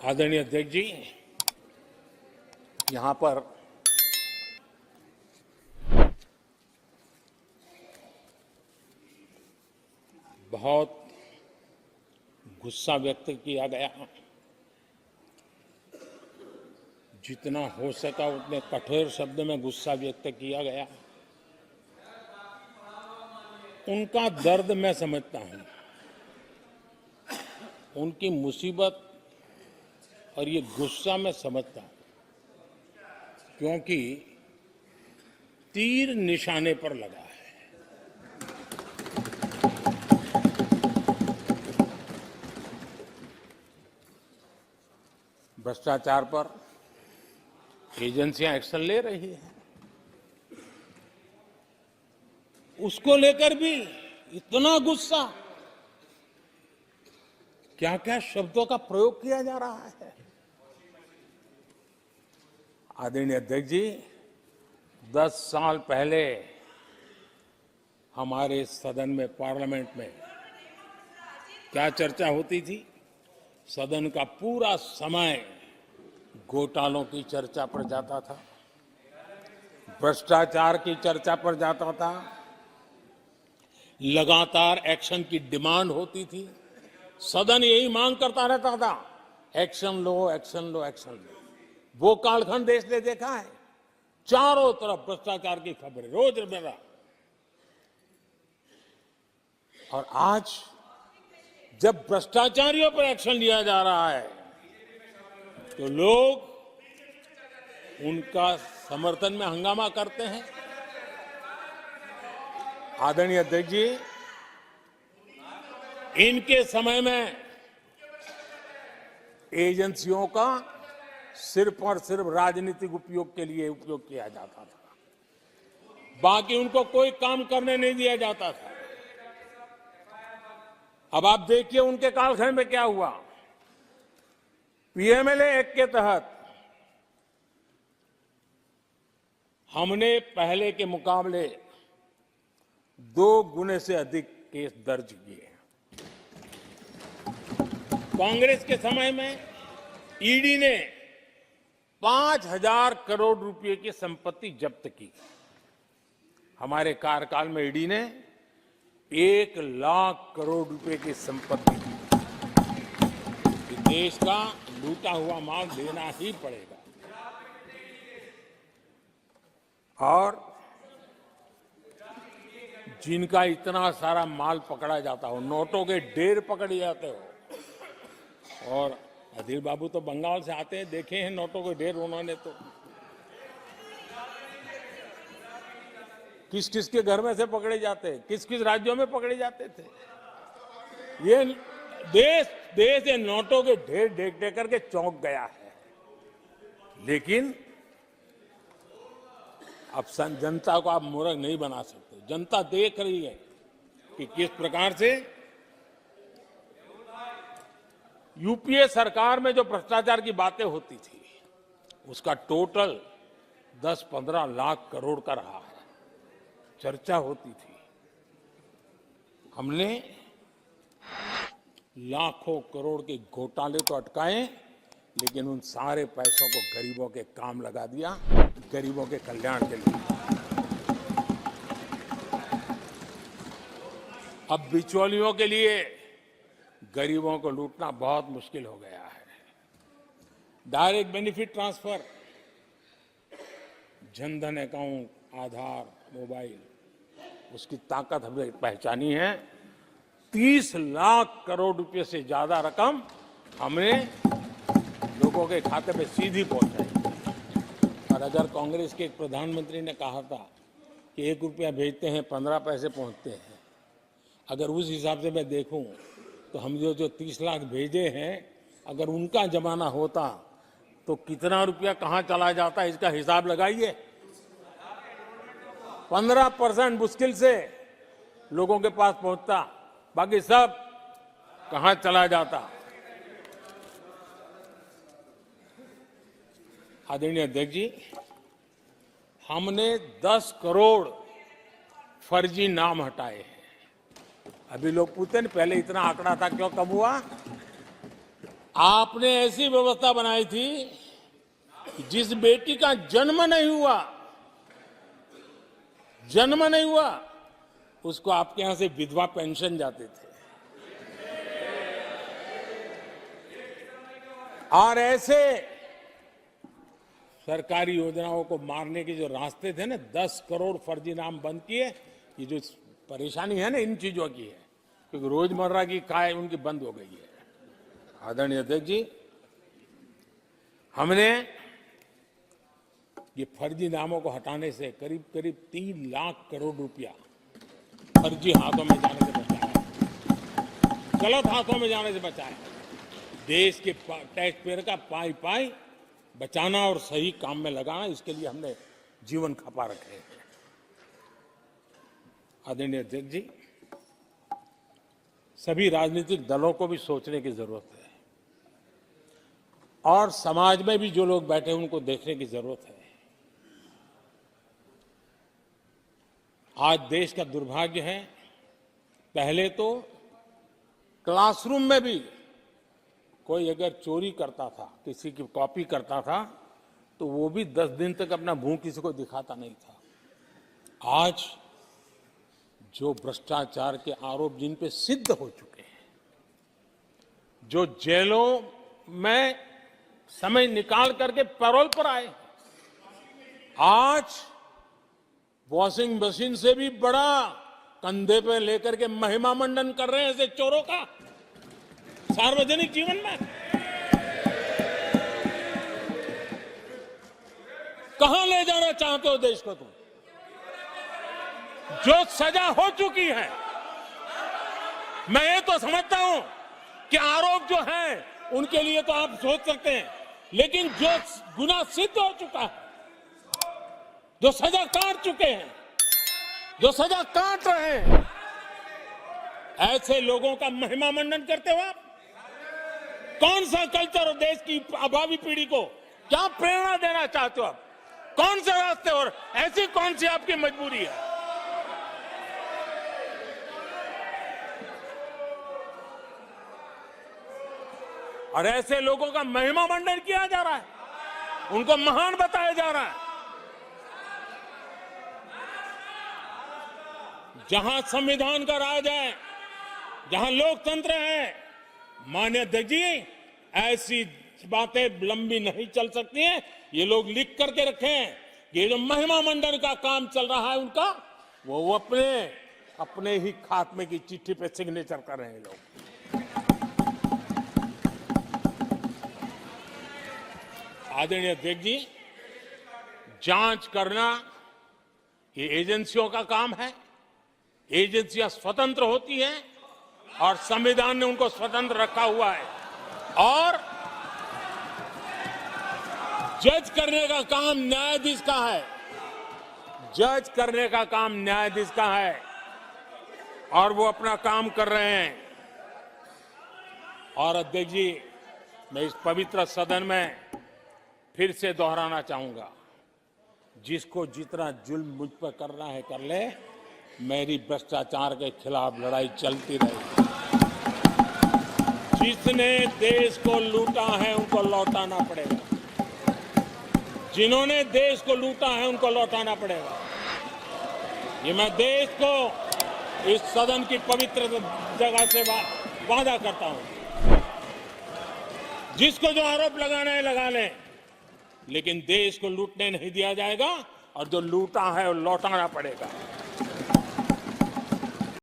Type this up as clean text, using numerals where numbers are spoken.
आदरणीय अध्यक्ष जी, यहाँ पर बहुत गुस्सा व्यक्त किया गया। जितना हो सका उतने कठोर शब्द में गुस्सा व्यक्त किया गया। उनका दर्द मैं समझता हूं, उनकी मुसीबत और ये गुस्सा मैं समझता हूं, क्योंकि तीर निशाने पर लगा है। भ्रष्टाचार पर एजेंसियां एक्शन ले रही हैं, उसको लेकर भी इतना गुस्सा, क्या क्या शब्दों का प्रयोग किया जा रहा है। आदरणीय अध्यक्ष जी, 10 साल पहले हमारे सदन में, पार्लियामेंट में क्या चर्चा होती थी? सदन का पूरा समय घोटालों की चर्चा पर जाता था, भ्रष्टाचार की चर्चा पर जाता था, लगातार एक्शन की डिमांड होती थी। सदन यही मांग करता रहता था, एक्शन लो, एक्शन लो, एक्शन लो। वो कालखंड देश ने देखा है, चारों तरफ भ्रष्टाचार की खबरें रोजमर्रा। और आज जब भ्रष्टाचारियों पर एक्शन लिया जा रहा है तो लोग उनका समर्थन में हंगामा करते हैं। आदरणीय अध्यक्ष जी, इनके समय में एजेंसियों का सिर्फ और सिर्फ राजनीतिक उपयोग के लिए उपयोग किया जाता था, बाकी उनको कोई काम करने नहीं दिया जाता था। अब आप देखिए उनके कालखंड में क्या हुआ। पीएमएलए एक्ट के तहत हमने पहले के मुकाबले 2 गुने से अधिक केस दर्ज किए। कांग्रेस के समय में ईडी ने 5,000 करोड़ रुपए की संपत्ति जब्त की। हमारे कार्यकाल में ईडी ने 1 लाख करोड़ रुपए की संपत्ति की। देश का लूटा हुआ माल देना ही पड़ेगा। और जिनका इतना सारा माल पकड़ा जाता हो, नोटों के ढेर पकड़े जाते हो, और अधीर बाबू तो बंगाल से आते हैं, देखे हैं नोटों के ढेर उन्होंने। तो किस किस के घर में से पकड़े जाते, किस किस राज्यों में पकड़े जाते थे। ये देश ये नोटों के ढेर देख देख करके चौंक गया है। लेकिन अब जनता को आप मूर्ख नहीं बना सकते। जनता देख रही है कि किस प्रकार से यूपीए सरकार में जो भ्रष्टाचार की बातें होती थी, उसका टोटल 10-15 लाख करोड़ का रहा है। चर्चा होती थी। हमने लाखों करोड़ के घोटाले तो अटकाए, लेकिन उन सारे पैसों को गरीबों के काम लगा दिया, गरीबों के कल्याण के लिए। अब बिचौलियों के लिए गरीबों को लूटना बहुत मुश्किल हो गया है। Direct benefit transfer, Jan Dhan account, Aadhaar, mobile, उसकी ताकत हमने पहचानी है। 30 लाख करोड़ रुपए से ज्यादा रकम हमने लोगों के खाते में सीधी पहुंचाई। और अगर कांग्रेस के एक प्रधानमंत्री ने कहा था कि 1 रुपया भेजते हैं 15 पैसे पहुंचते हैं, अगर उस हिसाब से मैं देखूं तो हम जो 30 लाख भेजे हैं, अगर उनका जमाना होता तो कितना रुपया कहां चला जाता, इसका हिसाब लगाइए। 15% मुश्किल से लोगों के पास पहुंचता, बाकी सब कहां चला जाता। आदरणीय अध्यक्ष जी, हमने 10 करोड़ फर्जी नाम हटाए हैं। अभी लोग पूछते हैं पहले इतना आंकड़ा था, क्यों कम हुआ? आपने ऐसी व्यवस्था बनाई थी कि जिस बेटी का जन्म नहीं हुआ उसको आपके यहां से विधवा पेंशन जाते थे। और ऐसे सरकारी योजनाओं को मारने के जो रास्ते थे ना, 10 करोड़ फर्जी नाम बंद किए। ये जो परेशानी है ना इन चीजों की है, क्योंकि रोजमर्रा की काय उनकी बंद हो गई है। आदरणीय अध्यक्ष जी, हमने ये फर्जी नामों को हटाने से करीब करीब 3 लाख करोड़ रुपया फर्जी हाथों में जाने से बचाया, गलत हाथों में जाने से बचाया। देश के टैक्स पेयर का पाई पाई बचाना और सही काम में लगाना, इसके लिए हमने जीवन खपा रखे हैं। आदरणीय अध्यक्ष जी, सभी राजनीतिक दलों को भी सोचने की जरूरत है और समाज में भी जो लोग बैठे हैं उनको देखने की जरूरत है। आज देश का दुर्भाग्य है, पहले तो क्लासरूम में भी कोई अगर चोरी करता था, किसी की कॉपी करता था, तो वो भी 10 दिन तक अपना मुंह किसी को दिखाता नहीं था। आज जो भ्रष्टाचार के आरोप जिन पे सिद्ध हो चुके हैं, जो जेलों में समय निकाल करके पैरोल पर आए, आज वॉशिंग मशीन से भी बड़ा कंधे पे लेकर के महिमा मंडन कर रहे हैं ऐसे चोरों का सार्वजनिक जीवन में। कहां ले जाना चाहते हो देश को तुम? जो सजा हो चुकी है, मैं ये तो समझता हूं कि आरोप जो है उनके लिए तो आप सोच सकते हैं, लेकिन जो गुनाह सिद्ध हो चुका है, जो सजा काट चुके हैं, जो सजा काट रहे हैं, ऐसे लोगों का महिमा मंडन करते हो आप? कौन सा कल्चर और देश की अभावी पीढ़ी को क्या प्रेरणा देना चाहते हो आप? कौन से रास्ते और ऐसी कौन सी आपकी मजबूरी है? और ऐसे लोगों का महिमा मंडन किया जा रहा है, उनको महान बताया जा रहा है। जहां संविधान का राज है, जहां लोकतंत्र है, माननीय अध्यक्ष जी, ऐसी बातें लंबी नहीं चल सकती हैं। ये लोग लिख करके रखें, ये जो महिमा मंडन का काम चल रहा है उनका, वो अपने ही खात्मे की चिट्ठी पे सिग्नेचर कर रहे हैं लोग। आदरणीय अध्यक्ष जी, जांच करना ये एजेंसियों का काम है। एजेंसियां स्वतंत्र होती हैं और संविधान ने उनको स्वतंत्र रखा हुआ है, और जज करने का काम न्यायाधीश का है। जज करने का काम न्यायाधीश का है और वो अपना काम कर रहे हैं। और अध्यक्ष जी, मैं इस पवित्र सदन में फिर से दोहराना चाहूंगा, जिसको जितना जुल्म मुझ पर करना है कर ले, मेरी भ्रष्टाचार के खिलाफ लड़ाई चलती रहेगी। जिसने देश को लूटा है उनको लौटाना पड़ेगा, जिन्होंने देश को लूटा है उनको लौटाना पड़ेगा। ये मैं देश को इस सदन की पवित्र जगह से वादा करता हूं। जिसको जो आरोप लगाना है लगा लें, लेकिन देश को लूटने नहीं दिया जाएगा और जो लूटा है वो लौटाना पड़ेगा।